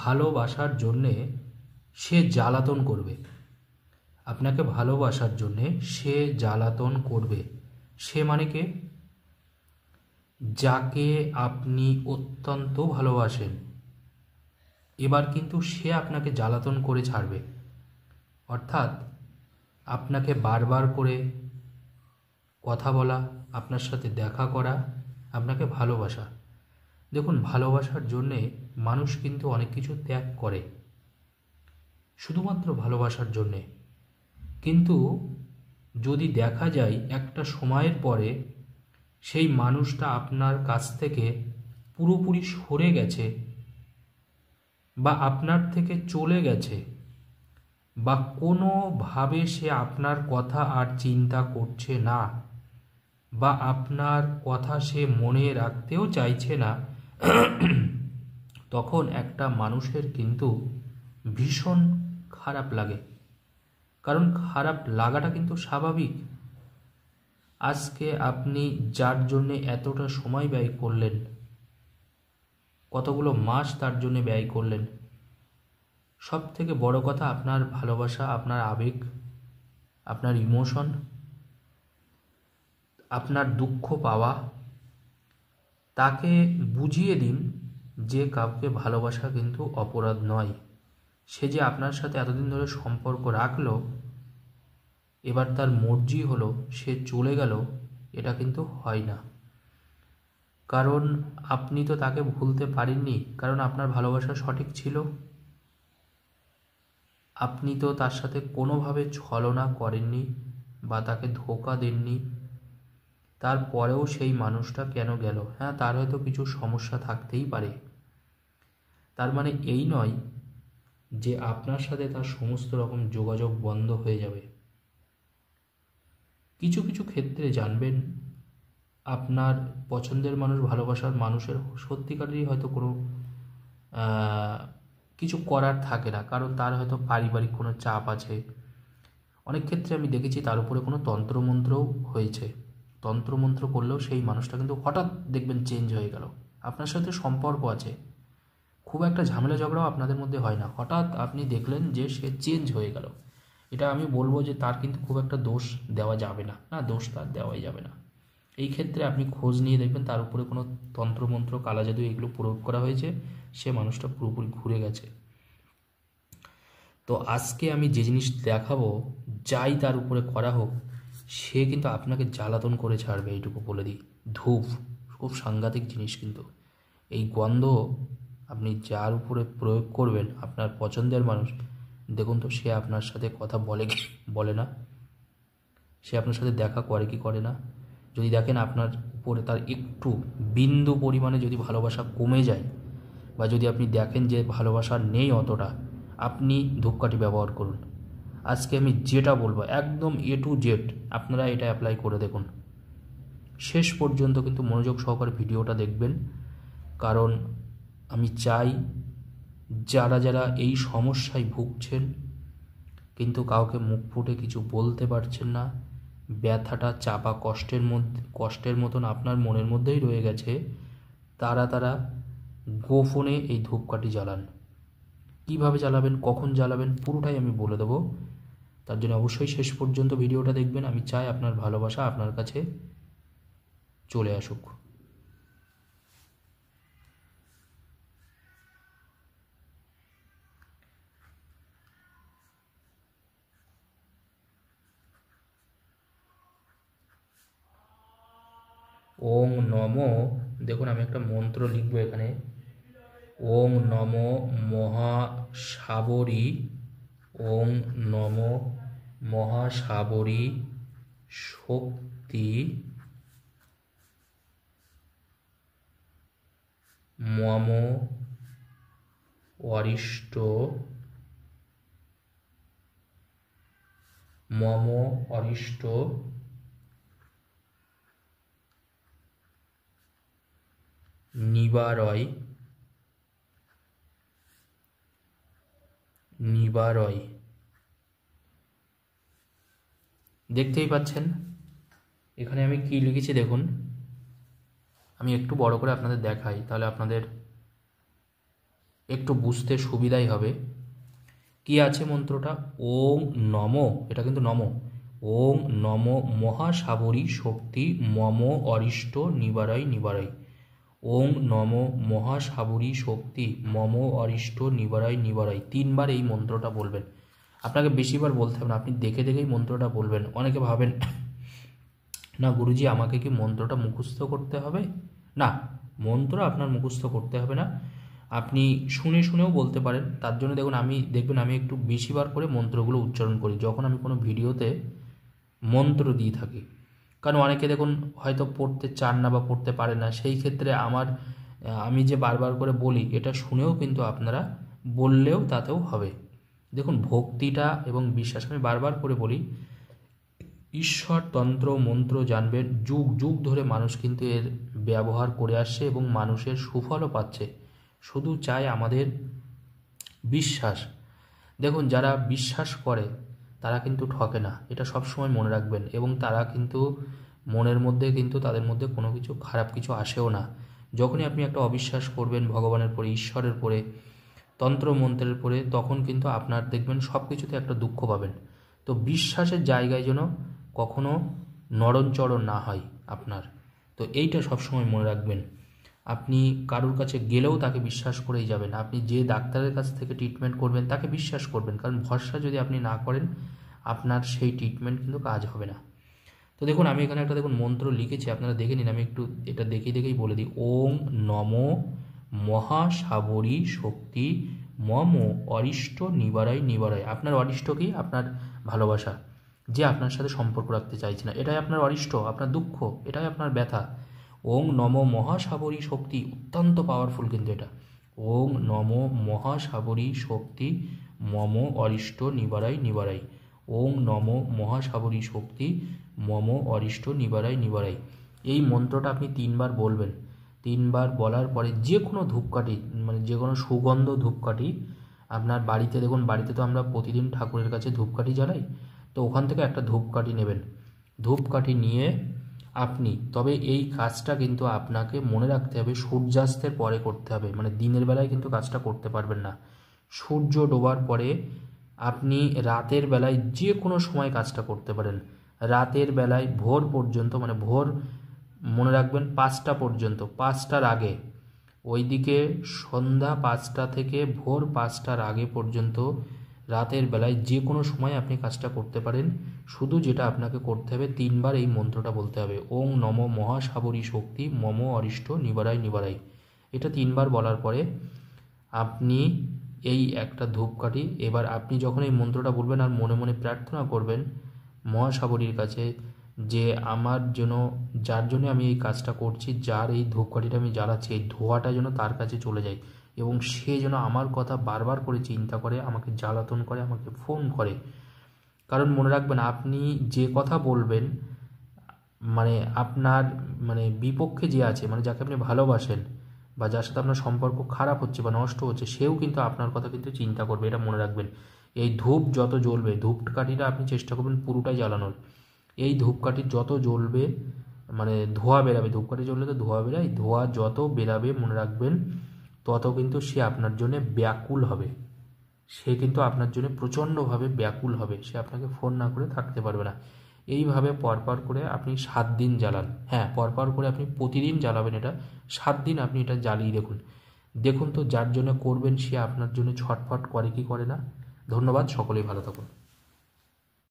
ভালোবাসার জন্যে সে জ্বালাতন করবে। আপনাকে ভালোবাসার জন্যে সে জ্বালাতন করবে। সে মানে কে? যাকে আপনি অত্যন্ত ভালোবাসেন। এবার কিন্তু সে আপনাকে জ্বালাতন করে ছাড়বে। অর্থাৎ আপনাকে বারবার করে কথা বলা, আপনার সাথে দেখা করা, আপনাকে ভালোবাসা। দেখুন, ভালোবাসার জন্যে মানুষ কিন্তু অনেক কিছু ত্যাগ করে, শুধুমাত্র ভালোবাসার জন্যে। কিন্তু যদি দেখা যায় একটা সময়ের পরে সেই মানুষটা আপনার কাছ থেকে পুরোপুরি সরে গেছে, বা আপনার থেকে চলে গেছে, বা কোনোভাবে সে আপনার কথা আর চিন্তা করছে না, বা আপনার কথা সে মনে রাখতেও চাইছে না, তখন একটা মানুষের কিন্তু ভীষণ খারাপ লাগে। কারণ খারাপ লাগাটা কিন্তু স্বাভাবিক। আজকে আপনি যার জন্যে এতটা সময় ব্যয় করলেন, কতগুলো মাস তার জন্য ব্যয় করলেন, সব থেকে বড় কথা আপনার ভালোবাসা, আপনার আবেগ, আপনার ইমোশন, আপনার দুঃখ পাওয়া, তাকে বুঝিয়ে দিন যে কাউকে ভালোবাসা কিন্তু অপরাধ নয়। সে যে আপনার সাথে এতদিন ধরে সম্পর্ক রাখলো, এবার তার মর্জি হলো সে চলে গেল, এটা কিন্তু হয় না। কারণ আপনি তো তাকে ভুলতে পারেননি, কারণ আপনার ভালোবাসা সঠিক ছিল। আপনি তো তার সাথে কোনোভাবে ছলনা করেননি বা তাকে ধোঁকা দেননি। তারপরেও সেই মানুষটা কেন গেল? হ্যাঁ, তার হয়তো কিছু সমস্যা থাকতেই পারে। তার মানে এই নয় যে আপনার সাথে তার সমস্ত রকম যোগাযোগ বন্ধ হয়ে যাবে। কিছু কিছু ক্ষেত্রে জানবেন, আপনার পছন্দের মানুষ, ভালোবাসার মানুষের সত্যিকারেরই হয়তো কোনো কিছু করার থাকে না, কারণ তার হয়তো পারিবারিক কোনো চাপ আছে। অনেক ক্ষেত্রে আমি দেখেছি তার উপরে কোনো তন্ত্রমন্ত্রও হয়েছে। তন্ত্রমন্ত্র করলেও সেই মানুষটা কিন্তু হঠাৎ দেখবেন চেঞ্জ হয়ে গেল। আপনার সাথে সম্পর্ক আছে, খুব একটা ঝামেলা ঝগড়াও আপনাদের মধ্যে হয় না, হঠাৎ আপনি দেখলেন যে সে চেঞ্জ হয়ে গেল। এটা আমি বলবো যে তার কিন্তু খুব একটা দোষ দেওয়া যাবে না, দোষ তার দেওয়াই যাবে না। এই ক্ষেত্রে আপনি খোঁজ নিয়ে দেখবেন তার উপরে কোনো তন্ত্রমন্ত্র, কালাজাদু এগুলো প্রয়োগ করা হয়েছে, সে মানুষটা পুরোপুরি ঘুরে গেছে। তো আজকে আমি যে জিনিস দেখাবো, যাই তার উপরে করা হোক, সে কিন্তু আপনাকে জ্বালাতন করে ছাড়বে, এইটুকু বলে দিই। ধূপ খুব সাংঘাতিক জিনিস, কিন্তু এই গন্ধ আপনি যার উপরে প্রয়োগ করবেন, আপনার পছন্দের মানুষ, দেখুন তো সে আপনার সাথে কথা বলে কি বলে না, সে আপনার সাথে দেখা করে কি করে না। যদি দেখেন আপনার উপরে তার একটু বিন্দু পরিমাণে যদি ভালোবাসা কমে যায়, বা যদি আপনি দেখেন যে ভালোবাসা নেই অতটা, আপনি ধূপকাঠি ব্যবহার করুন। আজকে আমি যেটা বলবো একদম A to Z আপনারা এটা অ্যাপ্লাই করে দেখুন। শেষ পর্যন্ত কিন্তু মনোযোগ সহকারে ভিডিওটা দেখবেন, কারণ আমি চাই যারা যারা এই সমস্যায় ভুগছেন কিন্তু কাউকে মুখ ফুটে কিছু বলতে পারছেন না, ব্যথাটা চাপা কষ্টের মতন আপনার মনের মধ্যেই রয়ে গেছে, তারা গোপনে এই ধূপকাঠি জ্বালান। কীভাবে জ্বালাবেন, কখন জ্বালাবেন, পুরোটাই আমি বলে দেবো। তার জন্য অবশ্যই শেষ পর্যন্ত ভিডিওটা দেখবেন। আমি চাই আপনার ভালোবাসা আপনার কাছে চলে আসুক। ওম নমো, দেখুন আমি একটা মন্ত্র লিখবো এখানে। ওম নমো মহাসাবরী, ওম নমো মহাসাবরী শক্তি মম অরিষ্ট নিবারয় দেখতেই পাচ্ছেন এখানে আমি কি লিখেছি দেখুন। আমি একটু বড় করে আপনাদের দেখাই, তাহলে আপনাদের একটু বুঝতে সুবিধাই হবে। কি আছে মন্ত্রটা? ওং নম, এটা কিন্তু নম, ওং নম মহাসাবরী শক্তি মম অরিষ্ট নিবারয় নিবারয়। ওং নম মহাসাবরী শক্তি মম অরিষ্ট নিবারয় নিবারয়। 3 বার এই মন্ত্রটা বলবেন। আপনাকে বেশিবার বলতে হবে না, আপনি দেখে দেখেই মন্ত্রটা বলবেন। অনেকে ভাবেন না গুরুজি আমাকে কি মন্ত্রটা মুখস্থ করতে হবে? না, মন্ত্র আপনার মুখস্থ করতে হবে না, আপনি শুনে শুনেও বলতে পারেন। তার জন্য দেখবেন আমি একটু বেশিবার করে মন্ত্রগুলো উচ্চারণ করি যখন আমি কোনো ভিডিওতে মন্ত্র দিয়ে থাকি। কারণ অনেকে দেখুন হয়তো পড়তে চান না বা পড়তে পারে না, সেই ক্ষেত্রে আমি যে বারবার করে বলি এটা শুনেও কিন্তু আপনারা বললেও তাতেও হবে। দেখুন ভক্তিটা এবং বিশ্বাস, আমি বারবার করে বলি, ঈশ্বর তন্ত্র মন্ত্র জানবেন, যুগ যুগ ধরে মানুষ কিন্তু এর ব্যবহার করে আসছে এবং মানুষের সুফলও পাচ্ছে। শুধু চাই আমাদের বিশ্বাস। দেখুন যারা বিশ্বাস করে তারা কিন্তু ঠকে না, এটা সবসময় মনে রাখবেন। এবং তারা কিন্তু মনের মধ্যে কিন্তু তাদের মধ্যে কোনো কিছু খারাপ কিছু আসেও না। যখনই আপনি একটা অবিশ্বাস করবেন ভগবানের পরে, ঈশ্বরের পরে, তন্ত্র মন্ত্রের পরে, তখন কিন্তু আপনার দেখবেন সব কিছুতে একটা দুঃখ পাবেন। তো বিশ্বাসের জায়গায় যেন কখনো নড়নচড়ন না হয় আপনার। তো এইটা সবসময় মনে রাখবেন। আপনি কারোর কাছে গেলেও তাকে বিশ্বাস করেই যাবেন। আপনি যে ডাক্তারের কাছ থেকে ট্রিটমেন্ট করবেন তাকে বিশ্বাস করবেন, কারণ ভরসা যদি আপনি না করেন আপনার সেই ট্রিটমেন্ট কিন্তু কাজ হবে না। তো দেখুন আমি এখানে একটা দেখুন মন্ত্র লিখেছি, আপনারা দেখে নিন। আমি একটু এটা দেখেই বলে দিই। ওং নম মহাসাবরী শক্তি মম অরিষ্ট নিবারয় নিবারয়। আপনার অরিষ্ট কি? আপনার ভালোবাসা, যে আপনার সাথে সম্পর্ক রাখতে চাইছে না, এটাই আপনার অরিষ্ট, আপনার দুঃখ, এটাই আপনার ব্যথা। ওং নম মহাসাবরী শক্তি, অত্যন্ত পাওয়ারফুল কিন্তু এটা। ওং নম মহাসাবরী শক্তি মম অরিষ্ট নিবারয় নিবারয়। ওং নম মহাসাবরী শক্তি মম অরিষ্ট নিবারয় নিবারয়। এই মন্ত্রটা আপনি 3 বার বলবেন। 3 বার বলার পরে যে কোনো ধূপকাঠি, মানে যে কোনো সুগন্ধ ধূপকাঠি আপনার বাড়িতে, দেখুন বাড়িতে তো আমরা প্রতিদিন ঠাকুরের কাছে ধূপকাঠি জ্বালাই, তো ওখান থেকে একটা ধূপকাঠি নেবেন। ধূপকাঠি নিয়ে আপনি, তবে এই কাজটা কিন্তু আপনাকে মনে রাখতে হবে সূর্যাস্তের পরে করতে হবে, মানে দিনের বেলায় কিন্তু কাজটা করতে পারবেন না। সূর্য ডোবার পরে আপনি রাতের বেলায় যে কোনো সময় কাজটা করতে পারেন। রাতের বেলায় ভোর পর্যন্ত, মানে ভোর মনে রাখবেন 5টা পর্যন্ত, 5টার আগে, ওইদিকে সন্ধ্যা 5টা থেকে ভোর 5টার আগে পর্যন্ত রাতের বেলায় যে কোনো সময় আপনি কাজটা করতে পারেন। শুধু যেটা আপনাকে করতে হবে 3 বার এই মন্ত্রটা বলতে হবে। ওং নম মহাসাবরী শক্তি মম অরিষ্ট নিবারায় নিবারায়। এটা 3 বার বলার পরে আপনি এই একটা ধূপকাঠি, এবার আপনি যখন এই মন্ত্রটা বলবেন আর মনে মনে প্রার্থনা করবেন মহাসাবরীর কাছে যে আমার যেন, যার জন্য আমি এই কাজটা করছি, যার এই ধূপকাঠিটা আমি জ্বালাচ্ছি, এই ধোঁয়াটা যেন তার কাছে চলে যায় এবং সে যেন আমার কথা বারবার করে চিন্তা করে, আমাকে জ্বালাতন করে, আমাকে ফোন করে। কারণ মনে রাখবেন আপনি যে কথা বলবেন, মানে আপনার বিপক্ষে যে আছে, মানে যাকে আপনি ভালোবাসেন বা যার সাথে আপনার সম্পর্ক খারাপ হচ্ছে বা নষ্ট হচ্ছে, সেও কিন্তু আপনার কথা কিন্তু চিন্তা করবে, এটা মনে রাখবেন। এই ধূপ যত জ্বলবে, ধূপকাঠিটা আপনি চেষ্টা করবেন পুরোটাই জ্বালানোর। এই ধূপকাঠি যত জ্বলবে, মানে ধোঁয়া বেরাবে, ধূপকাঠি জ্বললে তো ধোঁয়া বেরায়, ধোঁয়া যত বেরাবে মনে রাখবেন তত কিন্তু সে আপনার জন্য ব্যাকুল হবে। সে কিন্তু আপনার জন্য প্রচণ্ডভাবে ব্যাকুল হবে, সে আপনাকে ফোন না করে থাকতে পারবে না। এইভাবে পরপর করে আপনি 7 দিন জ্বালান। হ্যাঁ, পরপর করে আপনি প্রতিদিন জ্বালাবেন এটা। 7 দিন আপনি এটা জ্বালিয়ে দেখুন। দেখুন তো যার জন্য করবেন সে আপনার জন্য ছটফট করে কি করে না। ধন্যবাদ, সকলেই ভালো থাকুন।